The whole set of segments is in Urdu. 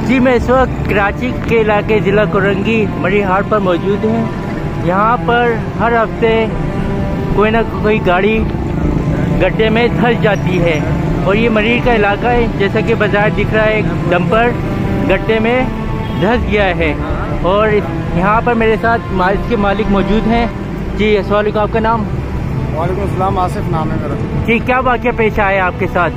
جی میں اس وقت کراچی کے علاقے ضلع کورنگی مری ہاٹ پر موجود ہوں. یہاں پر ہر ہفتے کوئی نہ کوئی گاڑی گڈھے میں دھنس جاتی ہے اور یہ مری کا علاقہ ہے. جیسا کہ بظاہر دکھ رہا ہے ایک ڈمپر گڈھے میں دھنس گیا ہے اور یہاں پر میرے ساتھ اس کے مالک موجود ہیں. جی السلام علیکم، آپ کا نام؟ وعلیکم السلام، آصف نام ہے میرا. جی کیا واقعہ پیش آیا آپ کے ساتھ؟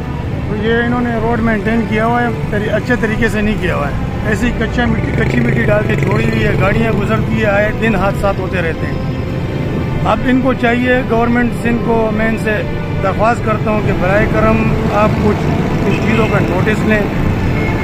یہ انہوں نے روڈ مینٹین کیا ہوا ہے، اچھے طریقے سے نہیں کیا ہوا ہے. ایسے ہی کچی مٹی ڈال کے چھوڑی ہوئی ہے، گاڑیاں گزرتی ہے، آئے دن حادثات ہوتے رہتے ہیں. اب ان کو چاہیے، گورنمنٹ سندھ کو میں ان سے درخواست کرتا ہوں کہ برائے کرم آپ کچھ ان چیزوں کا نوٹس لیں.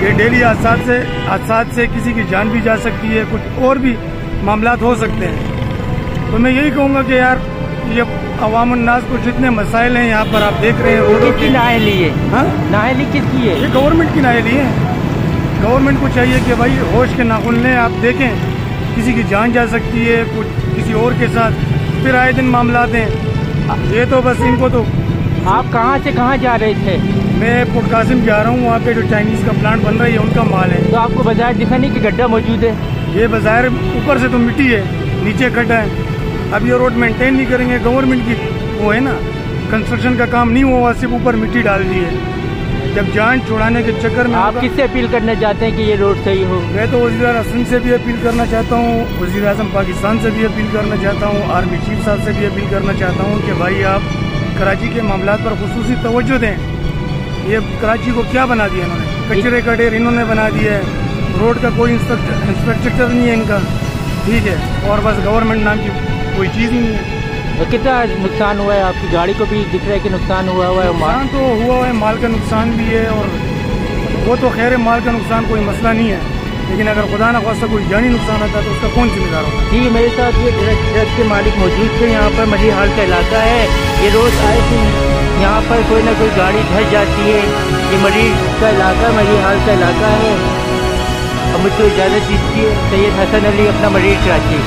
یہ ڈیلی حادثات سے کسی کی جان بھی جا سکتی ہے، کچھ اور بھی معاملات ہو سکتے ہیں. تو میں یہی کہوں گا کہ یار یہ عوام الناس کو جتنے مسائل ہیں یہاں پر آپ دیکھ رہے ہیں روڈوں کی نااہلی ہے. ہاں نااہلی کس کی ہے؟ یہ گورنمنٹ کی نااہلی ہے. گورنمنٹ کو چاہیے کہ بھائی ہوش کے ناخن لیں. آپ دیکھیں کسی کی جان جا سکتی ہے، کچھ کسی اور کے ساتھ، پھر آئے دن معاملات ہیں. یہ تو بس ان کو تو. آپ کہاں سے کہاں جا رہے تھے؟ میں پورٹ قاسم جا رہا ہوں. وہاں پہ جو چائنیز کا پلانٹ بن رہا ہے ان کا مال ہے. تو آپ کو بظاہر دکھا نہیں کہ گڈھا موجود ہے؟ یہ بظاہر اوپر سے تو مٹی ہے، نیچے گڈھا ہے. اب یہ روڈ مینٹین نہیں کریں گے. گورنمنٹ کی وہ ہے نا، کنسٹرکشن کا کام نہیں ہوا، صرف اوپر مٹی ڈال دی ہے. جب جان چھڑانے کے چکر میں آپ کس سے اپیل کرنا چاہتے ہیں کہ یہ روڈ صحیح ہو؟ میں تو وزیر اعظم سندھ سے بھی اپیل کرنا چاہتا ہوں، وزیر اعظم پاکستان سے بھی اپیل کرنا چاہتا ہوں، آرمی چیف صاحب سے بھی اپیل کرنا چاہتا ہوں کہ بھائی آپ کراچی کے معاملات پر خصوصی توجہ دیں. یہ کراچی کو کیا بنا دیا انہوں نے؟ کچرے کا ڈھیر انہوں نے بنا دیا ہے. روڈ کا کوئی انفراسٹرکچر نہیں ہے ان کا، ٹھیک ہے، اور بس گورنمنٹ نام کی کوئی چیز ہی نہیں ہے. کتنا نقصان ہوا ہے؟ آپ کی گاڑی کو بھی دکھ رہا ہے کہ نقصان ہوا ہے. نقصان تو ہوا ہے، مال کا نقصان بھی ہے، اور وہ تو خیر مال کا نقصان کوئی مسئلہ نہیں ہے، لیکن اگر خدا نہ خواستہ کوئی جانی نقصان آتا ہے تو اس کا کون ذمہ دار ہوگا؟ جی میرے ساتھ یہ ٹرک کے مالک موجود تھے. یہاں پر مری حال کا علاقہ ہے. یہ روز آئے تھے یہاں پر کوئی نہ کوئی گاڑی دھنس جاتی ہے. یہ مری کا علاقہ، مری حال کا علاقہ ہے. اب مجھ کو اجازت دیجیے. سید حسن علی، اپنا مری، کراچی.